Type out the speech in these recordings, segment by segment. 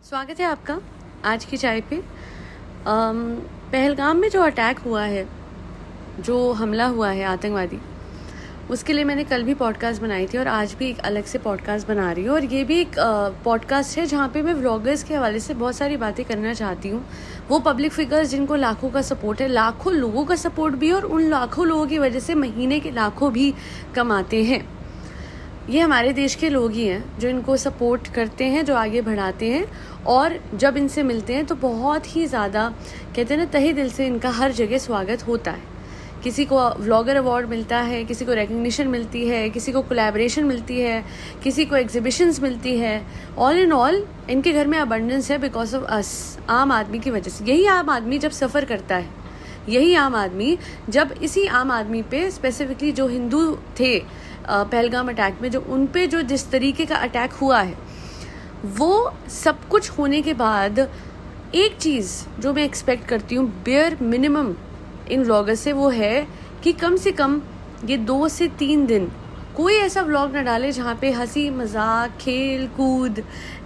स्वागत है आपका आज की चाय पे। पहलगाम में जो अटैक हुआ है, जो हमला हुआ है आतंकवादी, उसके लिए मैंने कल भी पॉडकास्ट बनाई थी और आज भी एक अलग से पॉडकास्ट बना रही हूँ। और ये भी एक पॉडकास्ट है जहाँ पे मैं व्लॉगर्स के हवाले से बहुत सारी बातें करना चाहती हूँ। वो पब्लिक फिगर्स जिनको लाखों का सपोर्ट है, लाखों लोगों का सपोर्ट भी, और उन लाखों लोगों की वजह से महीने के लाखों भी कमाते हैं। ये हमारे देश के लोग ही हैं जो इनको सपोर्ट करते हैं, जो आगे बढ़ाते हैं, और जब इनसे मिलते हैं तो बहुत ही ज़्यादा कहते हैं ना, तहे दिल से इनका हर जगह स्वागत होता है। किसी को व्लॉगर अवार्ड मिलता है, किसी को रिकग्निशन मिलती है, किसी को कोलैबोरेशन मिलती है, किसी को एग्जीबिशंस मिलती है। ऑल इन ऑल इनके घर में अबंडेंस है बिकॉज ऑफ अस, आम आदमी की वजह से। यही आम आदमी जब सफ़र करता है, यही आम आदमी जब इसी आम आदमी पे स्पेसिफिकली जो हिंदू थे पहलगाम अटैक में, जो उन पे जो जिस तरीके का अटैक हुआ है, वो सब कुछ होने के बाद एक चीज़ जो मैं एक्सपेक्ट करती हूँ बेयर मिनिमम इन व्लॉगर से, वो है कि कम से कम ये 2 से 3 दिन कोई ऐसा व्लॉग ना डाले जहाँ पे हंसी मजाक, खेल कूद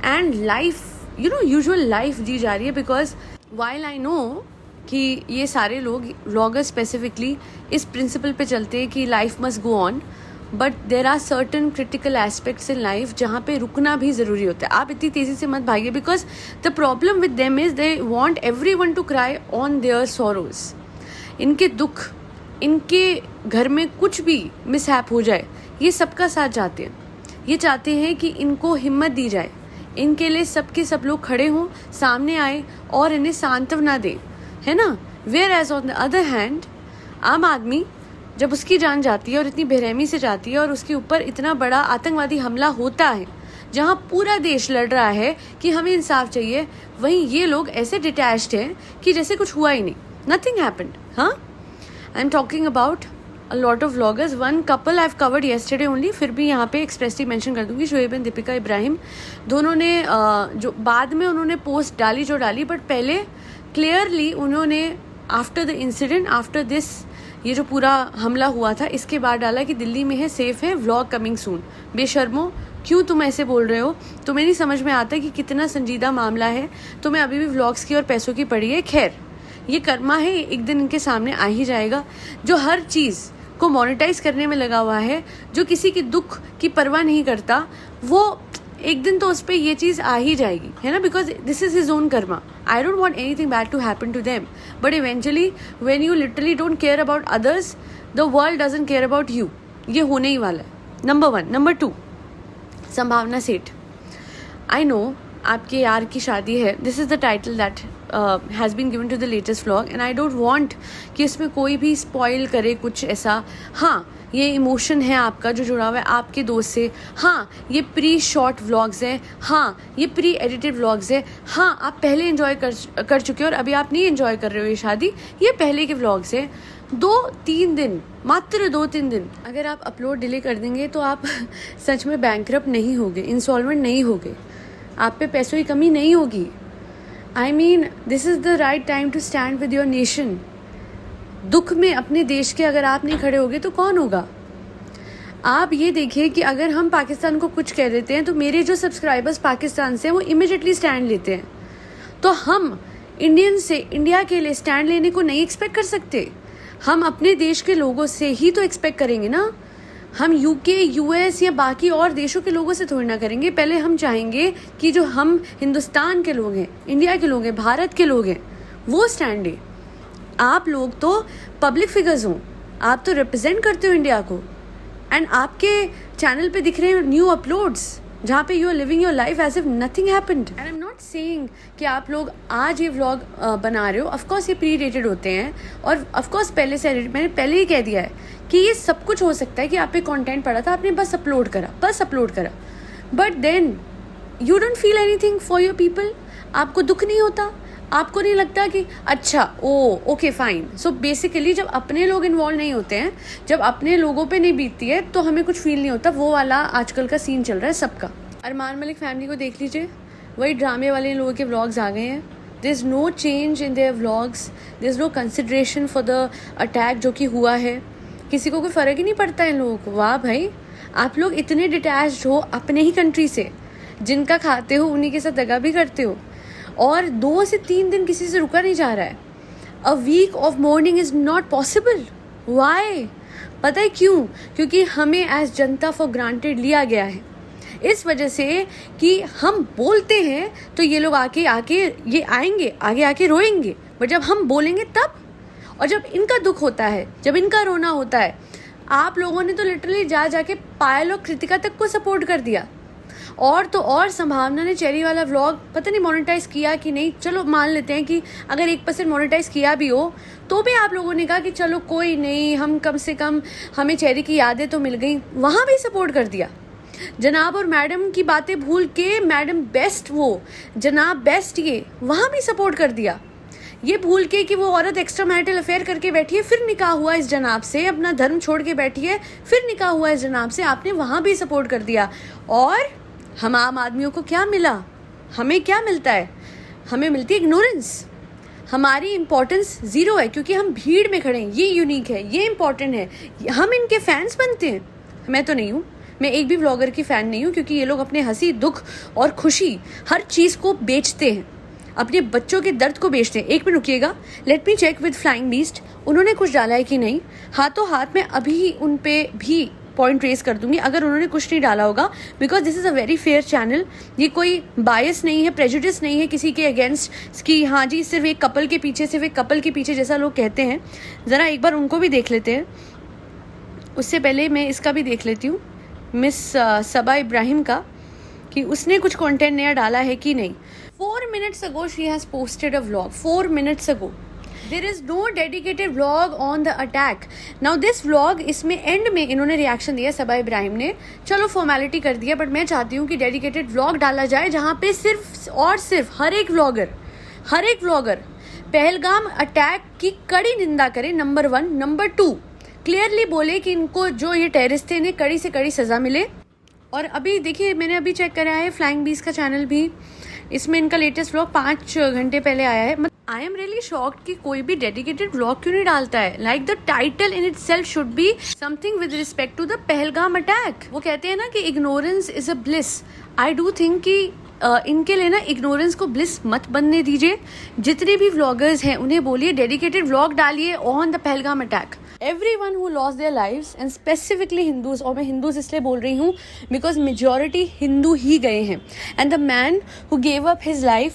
एंड लाइफ, यूजुअल लाइफ जी जा रही है। बिकॉज वाइल आई नो कि ये सारे लोग व्लॉगर स्पेसिफिकली इस प्रिंसिपल पे चलते हैं कि life must go on, but there are certain critical aspects in life जहाँ पे रुकना भी ज़रूरी होता है। आप इतनी तेज़ी से मत भागिए, because the problem with them is they want everyone to cry on their sorrows. इनके दुख, इनके घर में कुछ भी मिसहैप हो जाए, ये सबका साथ चाहते हैं। ये चाहते हैं कि इनको हिम्मत दी जाए, इनके लिए सबके सब लोग खड़े हों, सामने आए और इन्हें सांत्वना दें, है ना। Whereas on the other hand, आम आदमी जब उसकी जान जाती है और इतनी बेरहमी से जाती है और उसके ऊपर इतना बड़ा आतंकवादी हमला होता है जहां पूरा देश लड़ रहा है कि हमें इंसाफ चाहिए, वहीं ये लोग ऐसे डिटैच्ड हैं कि जैसे कुछ हुआ ही नहीं, नथिंग हैपेंड। हाँ, I am talking about a lot of vloggers. One couple I have covered yesterday only, फिर भी यहाँ पे एक्सप्रेसली मेंशन कर दूंगी, शोएब एंड दीपिका इब्राहिम। दोनों ने जो बाद में उन्होंने पोस्ट डाली जो डाली, बट पहले क्लियरली उन्होंने after the incident, after this, ये जो पूरा हमला हुआ था इसके बाद डाला कि दिल्ली में है, सेफ है, व्लॉग कमिंग सून। बेशर्मो, क्यों तुम ऐसे बोल रहे हो? तुम्हें नहीं समझ में आता कि कितना संजीदा मामला है? तुम्हें अभी भी व्लॉग्स की और पैसों की पड़ी है। खैर, ये कर्मा है, एक दिन इनके सामने आ ही जाएगा। जो हर चीज़ को मोनेटाइज करने में लगा हुआ है, जो किसी की दुख की परवाह नहीं करता, वो एक दिन तो उस पर ये चीज़ आ ही जाएगी, है ना। Because this is his own karma. I don't want anything bad to happen to them, but eventually when you literally don't care about others, the world doesn't care about you. ये होने ही वाला है, नंबर 1। नंबर 2, संभावना सेठ। I know आपके यार की शादी है, this is the title that has been given to the latest vlog, and I don't want कि इसमें कोई भी स्पॉइल करे कुछ ऐसा। हाँ, ये इमोशन है आपका जो जुड़ा हुआ है आपके दोस्त से। हाँ, ये प्री शॉट व्लॉग्स हैं। हाँ, ये प्री एडिटेड व्लॉग्स हैं। हाँ, आप पहले एंजॉय कर चुके हो और अभी आप नहीं एंजॉय कर रहे हो ये शादी, ये पहले के व्लॉग्स हैं। 2-3 दिन, मात्र 2-3 दिन अगर आप अपलोड डिले कर देंगे तो आप सच में बैंकरप्ट नहीं होगे, इंस्टॉलमेंट नहीं होगे, आप पे पैसों की कमी नहीं होगी। I mean, this is the right time to stand with your nation. दुख में अपने देश के अगर आप नहीं खड़े होगे तो कौन होगा? आप ये देखिए कि अगर हम पाकिस्तान को कुछ कह देते हैं तो मेरे जो सब्सक्राइबर्स पाकिस्तान से हैं वो इमिडिएटली स्टैंड लेते हैं। तो हम इंडियन से इंडिया के लिए स्टैंड लेने को नहीं एक्सपेक्ट कर सकते। हम अपने देश के लोगों से ही तो एक्सपेक्ट करेंगे ना। हम यूके, यूएस या बाकी और देशों के लोगों से थोड़ी ना करेंगे। पहले हम चाहेंगे कि जो हम हिंदुस्तान के लोग हैं, इंडिया के लोग हैं, भारत के लोग हैं, वो स्टैंड लें। आप लोग तो पब्लिक फिगर्स हो, आप तो रिप्रेजेंट करते हो इंडिया को, एंड आपके चैनल पे दिख रहे हैं न्यू अपलोड्स जहाँ पे you are living your life as if nothing happened. And I am not saying कि आप लोग आज ये व्लॉग बना रहे हो, ऑफकोर्स ये प्री डेटेड होते हैं और ऑफकोर्स पहले से मैंने पहले ही कह दिया है कि ये सब कुछ हो सकता है कि आप पे कंटेंट पड़ा था, आपने बस अपलोड करा, but then you don't feel anything for your people. आपको दुख नहीं होता, आपको नहीं लगता कि अच्छा ओके फाइन। सो बेसिकली जब अपने लोग इन्वॉल्व नहीं होते हैं, जब अपने लोगों पे नहीं बीतती है, तो हमें कुछ फील नहीं होता। वो वाला आजकल का सीन चल रहा है सबका। अरमान मलिक फैमिली को देख लीजिए, वही ड्रामे वाले लोगों के व्लॉग्स आ गए हैं। There is no change in their vlogs, there is no consideration for the attack जो कि हुआ है। किसी को कोई फ़र्क ही नहीं पड़ता इन लोगों को। वाह भाई, आप लोग इतने डिटैच्ड हो अपने ही कंट्री से, जिनका खाते हो उन्हीं के साथ दगा भी करते हो। और 2 से 3 दिन किसी से रुका नहीं जा रहा है. A week of mourning is not possible. Why? पता है क्यों? क्योंकि हमें एज जनता फॉर ग्रांटेड लिया गया है. इस वजह से कि हम बोलते हैं तो ये लोग आके ये आएंगे, आगे आके रोएंगे, बट जब हम बोलेंगे तब, और जब इनका दुख होता है, जब इनका रोना होता है, आप लोगों ने तो लिटरली जाके पायल और कृतिका तक को सपोर्ट कर दिया. और तो और संभावना ने चेरी वाला व्लॉग पता नहीं मोनेटाइज किया कि नहीं, चलो मान लेते हैं कि अगर 1% मोनेटाइज किया भी हो तो भी आप लोगों ने कहा कि चलो कोई नहीं, हम कम से कम हमें चेरी की यादें तो मिल गई, वहाँ भी सपोर्ट कर दिया. जनाब और मैडम की बातें भूल के मैडम बेस्ट, वो जनाब बेस्ट, ये वहाँ भी सपोर्ट कर दिया. ये भूल के कि वो औरत एक्स्ट्रा मैरिटल अफेयर करके बैठी है, फिर निकाह हुआ इस जनाब से, अपना धर्म छोड़ के बैठी है, फिर निकाह हुआ इस जनाब से, आपने वहाँ भी सपोर्ट कर दिया. और हम आम आदमियों को क्या मिला? हमें क्या मिलता है? हमें मिलती है इग्नोरेंस. हमारी इम्पोर्टेंस ज़ीरो है क्योंकि हम भीड़ में खड़े हैं. ये यूनिक है, ये इम्पोर्टेंट है. हम इनके फैंस बनते हैं. मैं तो नहीं हूँ, मैं एक भी व्लॉगर की फ़ैन नहीं हूँ, क्योंकि ये लोग अपने हंसी, दुख और खुशी हर चीज़ को बेचते हैं, अपने बच्चों के दर्द को बेचते हैं. एक मिनट रुकिएगा, let me check with Flying Beast, उन्होंने कुछ डाला है कि नहीं. हाथों हाथ में अभी उन पे भी पॉइंट रेस कर दूंगी अगर उन्होंने कुछ नहीं डाला होगा, because this is a very fair channel. ये कोई बायस नहीं है, प्रेजुडिस नहीं है किसी के अगेंस्ट कि हाँ जी सिर्फ एक कपल के पीछे जैसा लोग कहते हैं. ज़रा एक बार उनको भी देख लेते हैं. उससे पहले मैं इसका भी देख लेती हूँ, मिस सबा इब्राहिम का, कि उसने कुछ कंटेंट नया डाला है कि नहीं. 4 minutes ago she has posted a vlog. 4 minutes ago. There is no dedicated vlog on the attack. Now this vlog, इसमें एंड में इन्होंने रिएक्शन दिया सबा इब्राहिम ने, चलो फॉर्मेलिटी कर दिया, बट मैं चाहती हूँ कि डेडिकेटेड व्लॉग डाला जाए जहाँ पे सिर्फ और सिर्फ हर एक व्लॉगर पहलगाम अटैक की कड़ी निंदा करे, नंबर 1. नंबर 2, क्लियरली बोले कि इनको जो ये टेररिस्ट थे इन्हें कड़ी से कड़ी सज़ा मिले. और अभी देखिए, मैंने अभी चेक करा है फ्लाइंग बीस का चैनल भी, इसमें इनका लेटेस्ट व्लॉग 5 घंटे पहले आया है. आई एम रियली शॉक्ड कि कोई भी डेडिकेटेड व्लॉग क्यों नहीं डालता है. Like the title in itself should be something with respect to the Pahalgam attack. वो कहते हैं ना कि ignorance is a bliss. I do think कि इनके लिए ना इग्नोरेंस को ब्लिस मत बनने दीजिए. जितने भी व्लॉगर्स हैं उन्हें बोलिए डेडिकेटेड व्लॉग डालिए on the Pahalgam attack. Everyone who lost their lives, and specifically Hindus, और मैं हिंदूज इसलिए बोल रही हूँ बिकॉज मेजॉरिटी हिंदू ही गए हैं. And the man who gave up his life,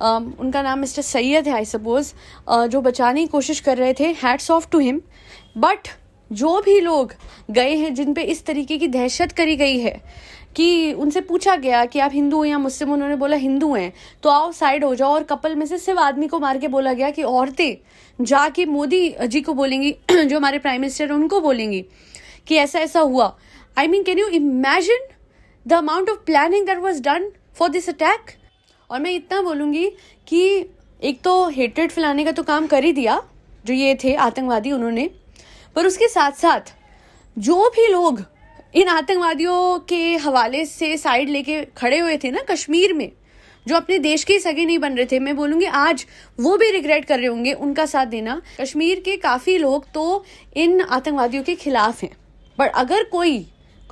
उनका नाम मिस्टर सैयद है आई सपोज, जो बचाने की कोशिश कर रहे थे, hats off to him. But जो भी लोग गए हैं जिन पे इस तरीके की दहशत करी गई है कि उनसे पूछा गया कि आप हिंदू हैं या मुस्लिम, उन्होंने बोला हिंदू हैं, तो आओ साइड हो जाओ. और कपल में से सिर्फ आदमी को मार के बोला गया कि औरतें जाके मोदी जी को बोलेंगी, जो हमारे प्राइम मिनिस्टर हैं उनको बोलेंगी कि ऐसा ऐसा हुआ. I mean, can you imagine the amount of planning that was done for this attack. और मैं इतना बोलूँगी कि एक तो हेट्रेड फैलाने का तो काम कर ही दिया जो ये थे आतंकवादी उन्होंने, पर उसके साथ साथ जो भी लोग इन आतंकवादियों के हवाले से साइड लेके खड़े हुए थे ना कश्मीर में, जो अपने देश के सगे नहीं बन रहे थे, मैं बोलूँगी आज वो भी रिग्रेट कर रहे होंगे उनका साथ देना. कश्मीर के काफ़ी लोग तो इन आतंकवादियों के खिलाफ हैं. पर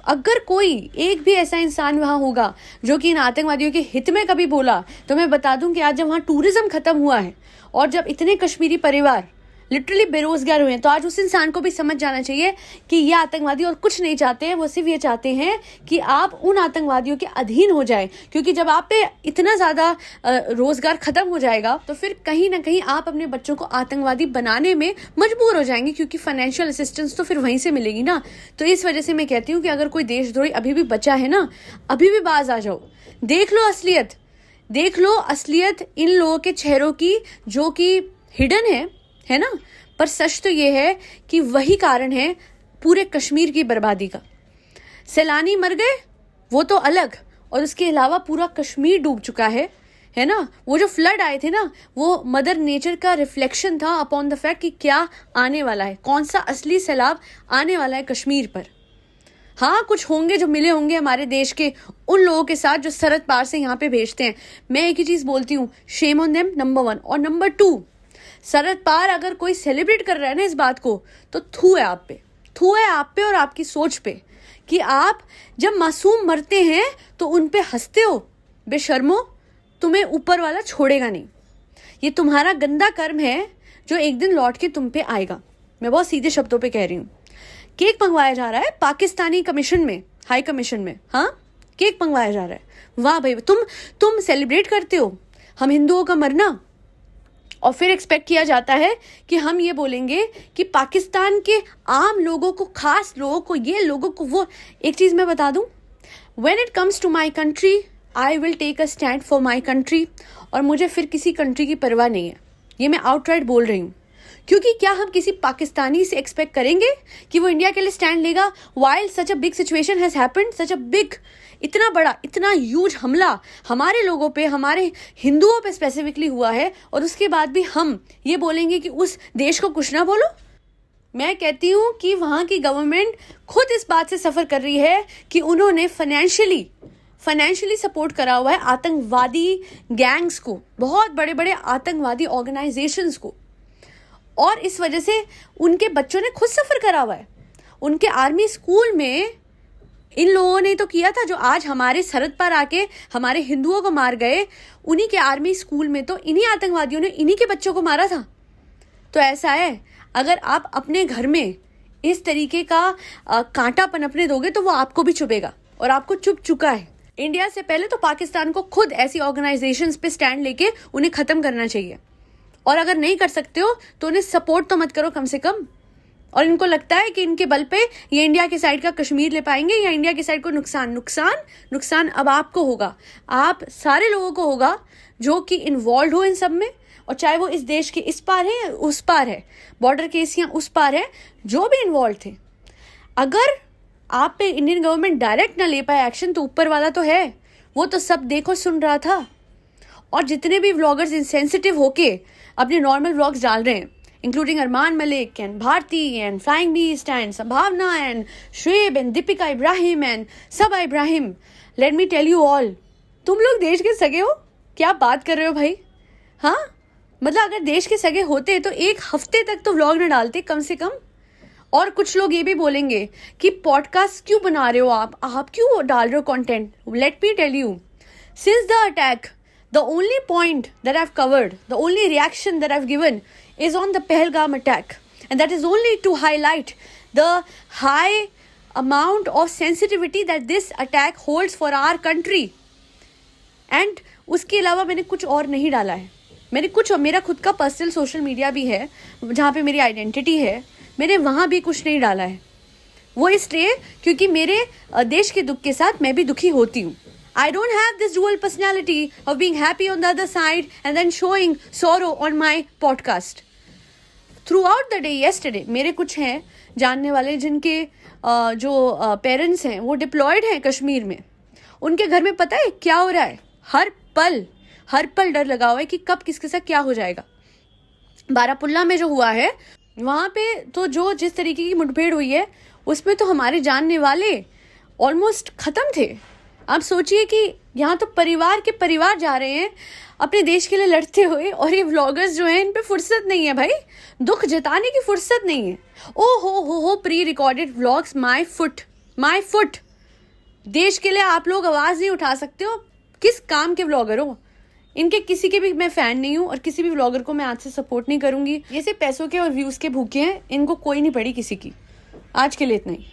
अगर कोई एक भी ऐसा इंसान वहाँ होगा जो कि इन आतंकवादियों के हित में कभी बोला, तो मैं बता दूं कि आज जब वहाँ टूरिज्म खत्म हुआ है और जब इतने कश्मीरी परिवार लिटरली बेरोजगार हुए हैं, तो आज उस इंसान को भी समझ जाना चाहिए कि ये आतंकवादी और कुछ नहीं चाहते हैं. वो सिर्फ ये चाहते हैं कि आप उन आतंकवादियों के अधीन हो जाएं, क्योंकि जब आप पे इतना ज़्यादा रोजगार खत्म हो जाएगा तो फिर कहीं ना कहीं आप अपने बच्चों को आतंकवादी बनाने में मजबूर हो जाएंगे, क्योंकि फाइनेंशियल असिस्टेंस तो फिर वहीं से मिलेगी ना. तो इस वजह से मैं कहती हूँ कि अगर कोई देशद्रोही अभी भी बचा है ना, अभी भी बाज आ जाओ, देख लो असलियत इन लोगों के चेहरों की, जो कि हिडन है ना. पर सच तो ये है कि वही कारण है पूरे कश्मीर की बर्बादी का. सैलानी मर गए वो तो अलग, और उसके अलावा पूरा कश्मीर डूब चुका है ना. वो जो फ्लड आए थे ना, वो मदर नेचर का रिफ्लेक्शन था अपॉन द फैक्ट कि क्या आने वाला है, कौन सा असली सैलाब आने वाला है कश्मीर पर. हाँ, कुछ होंगे जो मिले होंगे हमारे देश के उन लोगों के साथ जो सरहद पार से यहाँ पे भेजते हैं. मैं एक ही चीज़ बोलती हूँ, शेम ऑन देम, नंबर 1. और नंबर 2, सरहद पार अगर कोई सेलिब्रेट कर रहा है ना इस बात को, तो थू है आप पे और आपकी सोच पे, कि आप जब मासूम मरते हैं तो उन पे हंसते हो बेशर्मो. तुम्हें ऊपर वाला छोड़ेगा नहीं। ये तुम्हारा गंदा कर्म है जो एक दिन लौट के तुम पे आएगा। मैं बहुत सीधे शब्दों पे कह रही हूँ। केक मंगवाया जा रहा है पाकिस्तानी कमीशन में, हाई कमीशन में। हाँ, केक मंगवाया जा रहा है। वाह भाई, तुम सेलिब्रेट करते हो हम हिंदुओं का मरना, और फिर एक्सपेक्ट किया जाता है कि हम ये बोलेंगे कि पाकिस्तान के आम लोगों को, खास लोगों को, ये लोगों को वो। एक चीज़ मैं बता दूं, when it comes to my country I will take a stand for my country. और मुझे फिर किसी कंट्री की परवाह नहीं है, ये मैं आउटराइट बोल रही हूँ। क्योंकि क्या हम किसी पाकिस्तानी से एक्सपेक्ट करेंगे कि वो इंडिया के लिए स्टैंड लेगा while such a big situation has happened, such a big, इतना बड़ा, इतना ह्यूज हमला हमारे लोगों पे, हमारे हिंदुओं पे स्पेसिफिकली हुआ है, और उसके बाद भी हम ये बोलेंगे कि उस देश को कुछ ना बोलो। मैं कहती हूँ कि वहाँ की गवर्नमेंट खुद इस बात से सफ़र कर रही है कि उन्होंने फाइनेंशियली सपोर्ट करा हुआ है आतंकवादी गैंग्स को, बहुत बड़े बड़े आतंकवादी ऑर्गेनाइजेशंस को, और इस वजह से उनके बच्चों ने खुद सफ़र करा हुआ है। उनके आर्मी स्कूल में इन लोगों ने तो किया था जो आज हमारे सरहद पर आके हमारे हिंदुओं को मार गए। उन्हीं के आर्मी स्कूल में तो इन्हीं आतंकवादियों ने इन्हीं के बच्चों को मारा था। तो ऐसा है, अगर आप अपने घर में इस तरीके का कांटा पनपने दोगे तो वो आपको भी चुभेगा, और आपको चुभ चुका है। इंडिया से पहले तो पाकिस्तान को खुद ऐसी ऑर्गेनाइजेशंस पे स्टैंड लेके उन्हें ख़त्म करना चाहिए, और अगर नहीं कर सकते हो तो उन्हें सपोर्ट तो मत करो कम से कम। और इनको लगता है कि इनके बल पे ये इंडिया की साइड का कश्मीर ले पाएंगे या इंडिया की साइड को नुकसान अब आपको होगा, आप सारे लोगों को होगा जो कि इन्वॉल्व हो इन सब में, और चाहे वो इस देश के इस पार है या उस पार है, बॉर्डर के इस या उस पार है, जो भी इन्वॉल्व थे। अगर आप पे इंडियन गवर्नमेंट डायरेक्ट ना ले पाए एक्शन, तो ऊपर वाला तो है, वो तो सब देखो सुन रहा था। और जितने भी व्लॉगर्स इनसेंसिटिव होके अपने नॉर्मल व्लॉग्स डाल रहे हैं, including Armaan Malik and Bharti and Flying Beast and Sambhavna and Shoaib and Dipika Ibrahim and Saba Ibrahim, let me tell you all, तुम लोग देश के सगे हो? क्या बात कर रहे हो भाई? हाँ, मतलब अगर देश के सगे होते तो एक हफ्ते तक तो व्लॉग न डालते कम से कम। और कुछ लोग ये भी बोलेंगे कि पॉडकास्ट क्यों बना रहे हो आप क्यों डाल रहे हो content? Let me tell you, since the attack, the only point that I've covered, the only reaction that I've given is on the Pahalgam attack, and that is only to highlight the high amount of sensitivity that this attack holds for our country. And उसके अलावा मैंने कुछ और नहीं डाला है। मेरा खुद का पर्सनल सोशल मीडिया भी है जहाँ पे मेरी आइडेंटिटी है, मैंने वहाँ भी कुछ नहीं डाला है। वो इसलिए क्योंकि मेरे देश के दुख के साथ मैं भी दुखी होती हूँ। I don't have this dual personality of being happy on the other side and then showing sorrow on my podcast. Throughout the day yesterday, मेरे कुछ हैं जानने वाले जिनके जो पेरेंट्स हैं वो डिप्लॉयड हैं कश्मीर में। उनके घर में पता है क्या हो रहा है? हर पल डर लगा हुआ है कि कब किसके साथ क्या हो जाएगा। बारापुल्ला में जो हुआ है वहाँ पे तो जो जिस तरीके की मुठभेड़ हुई है उसमें तो हमारे जानने वाले ऑलमोस्ट ख़त्म थे। आप सोचिए कि यहाँ तो परिवार के परिवार जा रहे हैं अपने देश के लिए लड़ते हुए, और ये व्लॉगर्स जो हैं इन पे फुर्सत नहीं है भाई, दुख जताने की फुर्सत नहीं है। ओ हो pre recorded vlogs, my foot. देश के लिए आप लोग आवाज़ नहीं उठा सकते हो? किस काम के व्लॉगर हो? इनके किसी के भी मैं फ़ैन नहीं हूँ, और किसी भी व्लॉगर को मैं आज से सपोर्ट नहीं करूँगी। ये सिर्फ पैसों के और व्यूज़ के भूखे हैं, इनको कोई नहीं पड़ी किसी की। आज के लिए इतना ही।